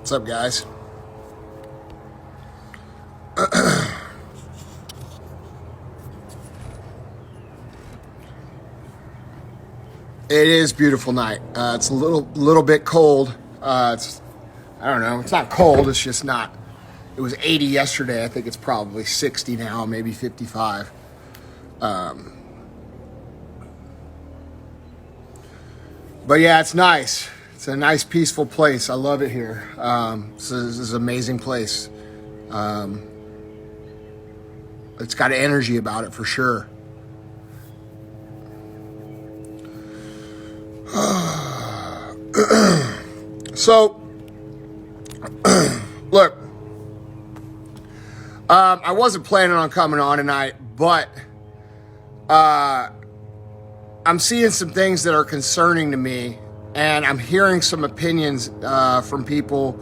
What's up, guys? It is a beautiful night. It's a little bit cold. I don't know. It's not cold. It's just not. It was 80 yesterday. I think it's probably 60 now, maybe 55. But yeah, it's nice. It's a nice, peaceful place. I love it here. This is an amazing place. It's got energy about it for sure. So, look, I wasn't planning on coming on tonight, but I'm seeing some things that are concerning to me, and I'm hearing some opinions from people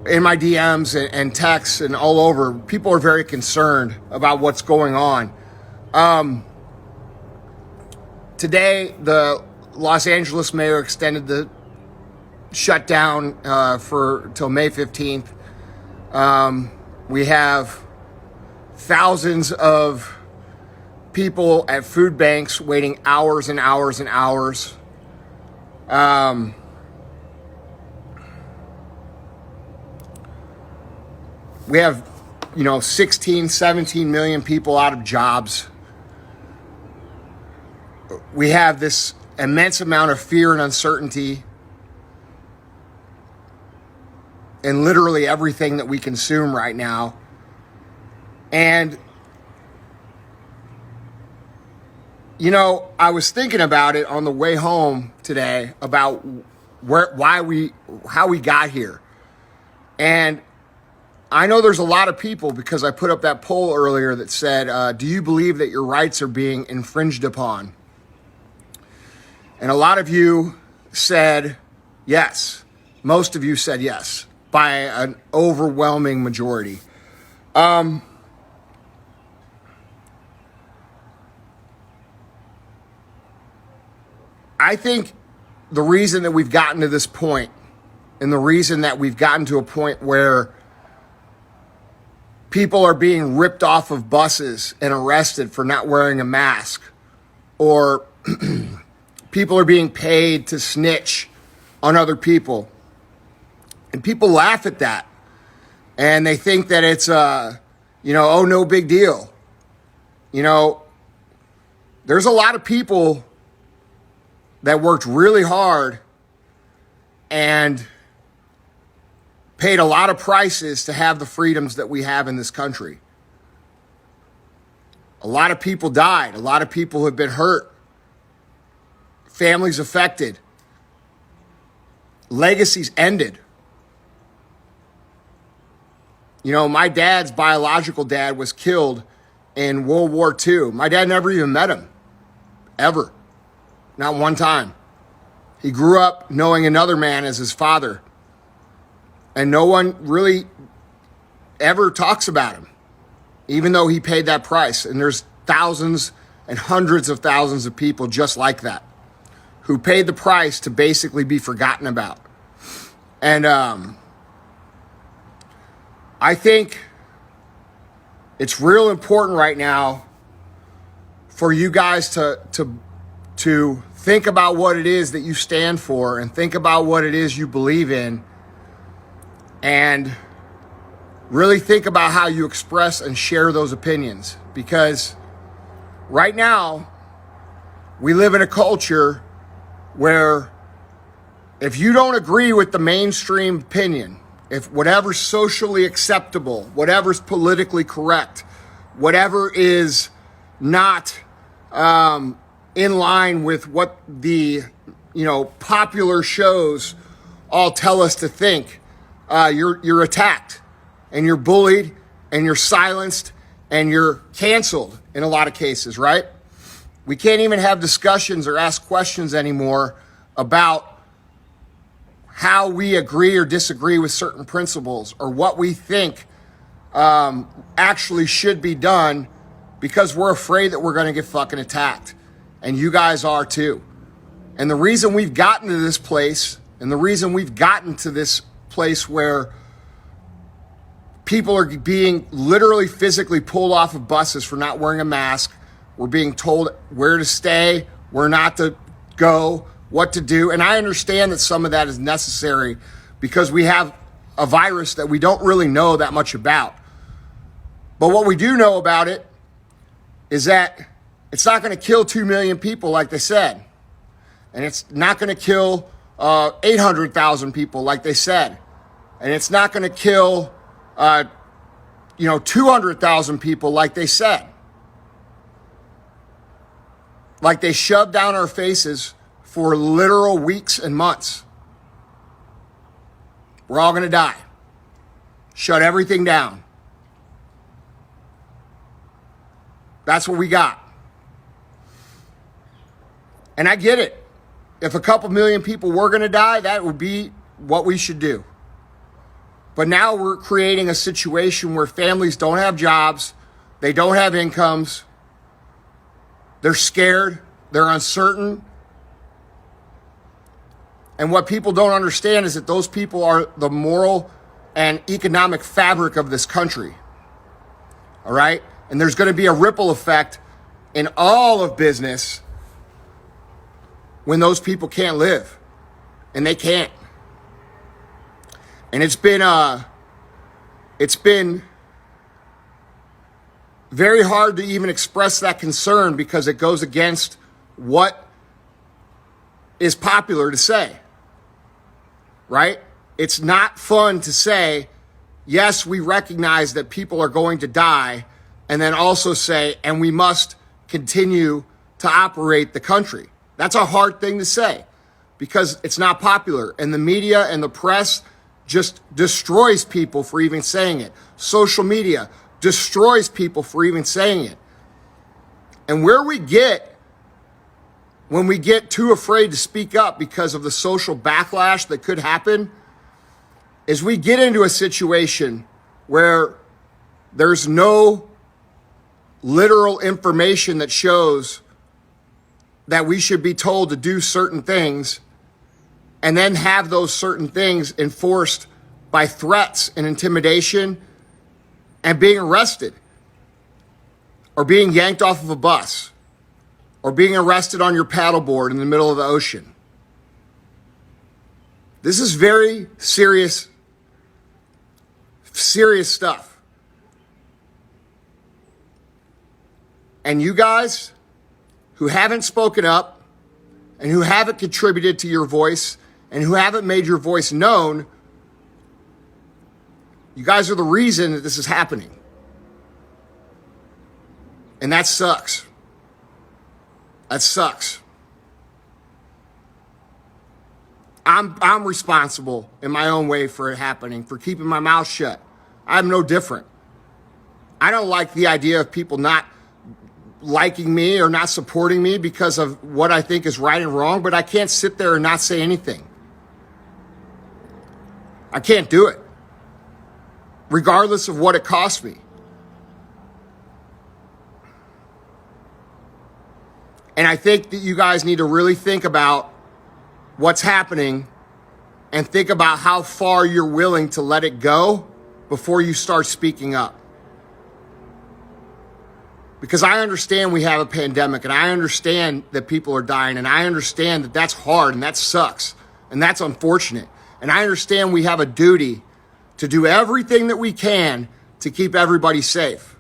in my DMs and texts and all over. People are very concerned about what's going on. Today, the Los Angeles mayor extended the shutdown till May 15th. We have thousands of people at food banks waiting hours and hours and hours. We have, 16, 17 million people out of jobs. We have this immense amount of fear and uncertainty in literally everything that we consume right now. And, I was thinking about it on the way home today about how we got here. And I know there's a lot of people, because I put up that poll earlier that said, do you believe that your rights are being infringed upon? And a lot of you said yes. Most of you said yes, by an overwhelming majority. I think the reason that we've gotten to this point, and the reason that we've gotten to a point where people are being ripped off of buses and arrested for not wearing a mask, or people are being paid to snitch on other people, and people laugh at that, and they think that it's no big deal. There's a lot of people that worked really hard and paid a lot of prices to have the freedoms that we have in this country. A lot of people died. A lot of people have been hurt. Families affected. Legacies ended. My dad's biological dad was killed in World War II. My dad never even met him. Ever. Not one time. He grew up knowing another man as his father. And no one really ever talks about him, even though he paid that price. And there's thousands and hundreds of thousands of people just like that, who paid the price to basically be forgotten about. And I think it's real important right now for you guys to think about what it is that you stand for, and think about what it is you believe in, and really think about how you express and share those opinions. Because right now, we live in a culture where if you don't agree with the mainstream opinion, if whatever's socially acceptable, whatever's politically correct, whatever is not in line with what the popular shows all tell us to think, you're attacked, and you're bullied, and you're silenced, and you're canceled in a lot of cases, right? We can't even have discussions or ask questions anymore about how we agree or disagree with certain principles, or what we think actually should be done, because we're afraid that we're going to get fucking attacked. And you guys are too. And the reason we've gotten to this place, and the reason we've gotten to this place where people are being literally physically pulled off of buses for not wearing a mask. We're being told where to stay, where not to go, what to do. And I understand that some of that is necessary because we have a virus that we don't really know that much about. But what we do know about it is that it's not going to kill 2 million people like they said. And it's not going to kill 800,000 people like they said. And it's not going to kill 200,000 people like they said. Like they shoved down our faces for literal weeks and months. We're all going to die. Shut everything down. That's what we got. And I get it. If a couple million people were going to die, that would be what we should do. But now we're creating a situation where families don't have jobs, they don't have incomes, they're scared, they're uncertain. And what people don't understand is that those people are the moral and economic fabric of this country. All right? And there's going to be a ripple effect in all of business when those people can't live. And they can't. And it's been very hard to even express that concern because it goes against what is popular to say. Right? It's not fun to say, yes, we recognize that people are going to die, and then also say, and we must continue to operate the country. That's a hard thing to say because it's not popular. And the media and the press just destroys people for even saying it. Social media destroys people for even saying it. And where we get when we get too afraid to speak up because of the social backlash that could happen is we get into a situation where there's no literal information that shows that we should be told to do certain things and then have those certain things enforced by threats and intimidation and being arrested or being yanked off of a bus or being arrested on your paddleboard in the middle of the ocean. This is very serious stuff. And you guys who haven't spoken up and who haven't contributed to your voice and who haven't made your voice known, you guys are the reason that this is happening. And that sucks. That sucks. I'm responsible in my own way for it happening, for keeping my mouth shut. I'm no different. I don't like the idea of people not liking me or not supporting me because of what I think is right and wrong, but I can't sit there and not say anything. I can't do it, regardless of what it costs me. And I think that you guys need to really think about what's happening and think about how far you're willing to let it go before you start speaking up. Because I understand we have a pandemic and I understand that people are dying and I understand that that's hard and that sucks and that's unfortunate. And I understand we have a duty to do everything that we can to keep everybody safe.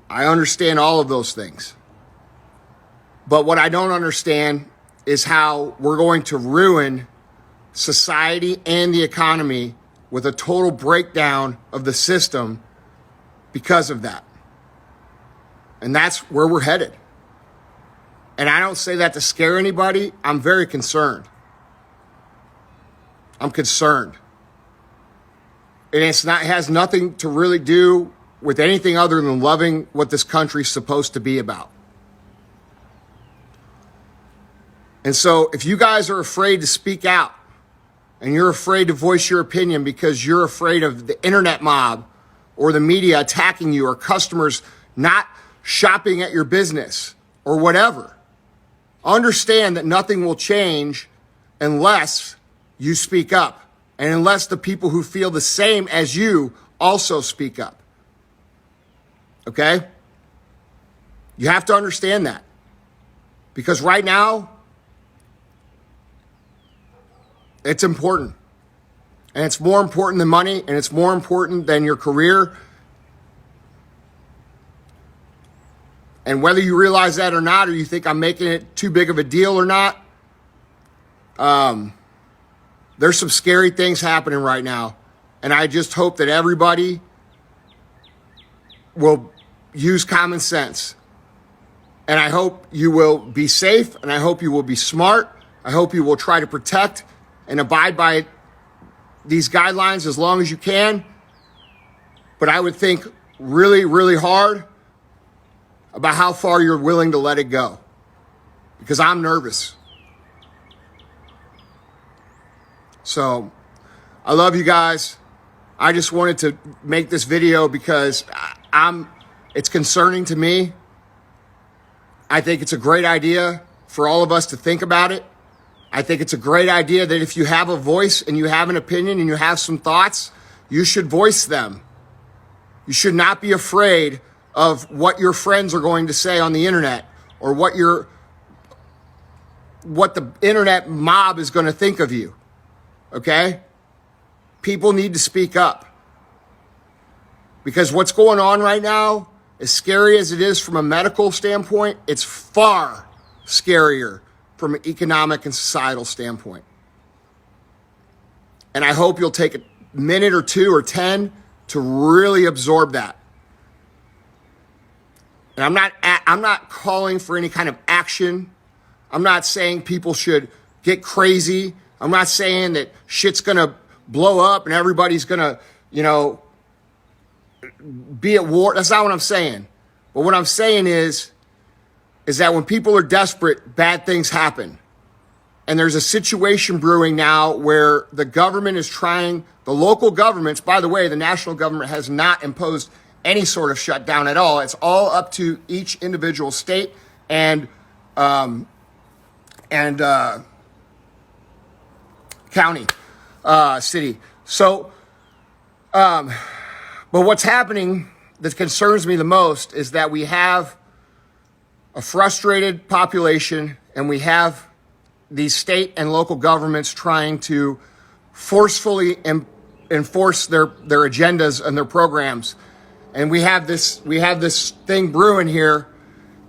I understand all of those things. But what I don't understand is how we're going to ruin society and the economy with a total breakdown of the system because of that. And that's where we're headed. And I don't say that to scare anybody. I'm very concerned. I'm concerned. And it has nothing to really do with anything other than loving what this country's supposed to be about. And so if you guys are afraid to speak out and you're afraid to voice your opinion because you're afraid of the internet mob or the media attacking you or customers not shopping at your business or whatever, understand that nothing will change unless you speak up and unless the people who feel the same as you also speak up. Okay? You have to understand that. Because right now, it's important. And it's more important than money, and it's more important than your career. And whether you realize that or not, or you think I'm making it too big of a deal or not, there's some scary things happening right now. And I just hope that everybody will use common sense. And I hope you will be safe, and I hope you will be smart. I hope you will try to protect and abide by these guidelines as long as you can. But I would think really, really hard about how far you're willing to let it go, because I'm nervous. So I love you guys. I just wanted to make this video because it's concerning to me. I think it's a great idea for all of us to think about it. I think it's a great idea that if you have a voice and you have an opinion and you have some thoughts, you should voice them. You should not be afraid of what your friends are going to say on the internet, or what the internet mob is going to think of you. Okay? People need to speak up. Because what's going on right now, as scary as it is from a medical standpoint, it's far scarier from an economic and societal standpoint. And I hope you'll take a minute or 2 or 10 to really absorb that. And I'm not calling for any kind of action. I'm not saying people should get crazy. I'm not saying that shit's going to blow up and everybody's going to, be at war. That's not what I'm saying. But what I'm saying is that when people are desperate, bad things happen. And there's a situation brewing now where the government is trying, the local governments, by the way, the national government has not imposed any sort of shutdown at all. It's all up to each individual state and county, city. So, but what's happening that concerns me the most is that we have a frustrated population, and we have these state and local governments trying to forcefully enforce their agendas and their programs. And we have this thing brewing here,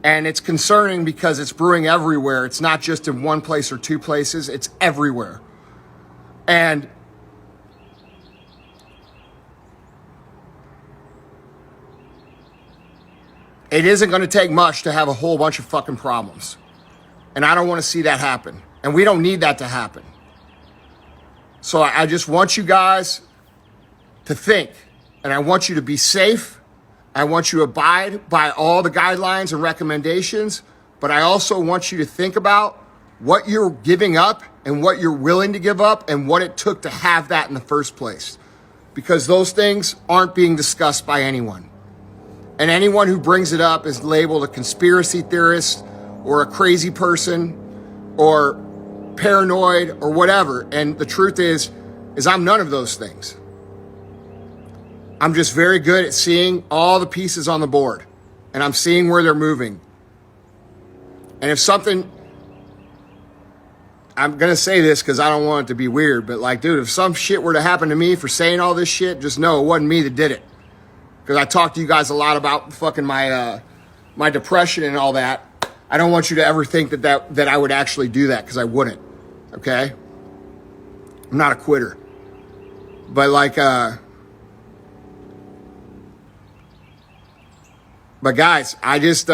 and it's concerning because it's brewing everywhere. It's not just in one place or 2 places, it's everywhere. And it isn't going to take much to have a whole bunch of fucking problems. And I don't want to see that happen. And we don't need that to happen. So I just want you guys to think. And I want you to be safe. I want you to abide by all the guidelines and recommendations. But I also want you to think about what you're giving up and what you're willing to give up and what it took to have that in the first place. Because those things aren't being discussed by anyone. And anyone who brings it up is labeled a conspiracy theorist or a crazy person or paranoid or whatever. And the truth is I'm none of those things. I'm just very good at seeing all the pieces on the board, and I'm seeing where they're moving. And if something, I'm going to say this because I don't want it to be weird, but like, dude, if some shit were to happen to me for saying all this shit, just know it wasn't me that did it. Because I talked to you guys a lot about fucking my depression and all that. I don't want you to ever think that I would actually do that, because I wouldn't. Okay? I'm not a quitter. But like, but guys, I just,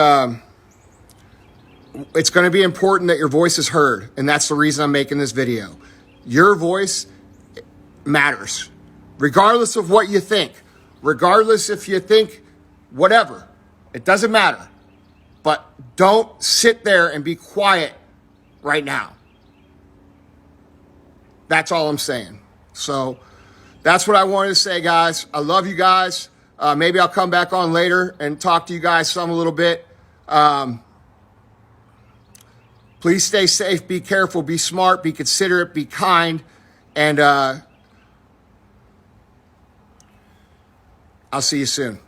it's going to be important that your voice is heard. And that's the reason I'm making this video. Your voice matters. Regardless of what you think. Regardless if you think whatever. It doesn't matter. But don't sit there and be quiet right now. That's all I'm saying. So that's what I wanted to say, guys. I love you guys. Maybe I'll come back on later and talk to you guys a little bit. Please stay safe, be careful, be smart, be considerate, be kind. And I'll see you soon.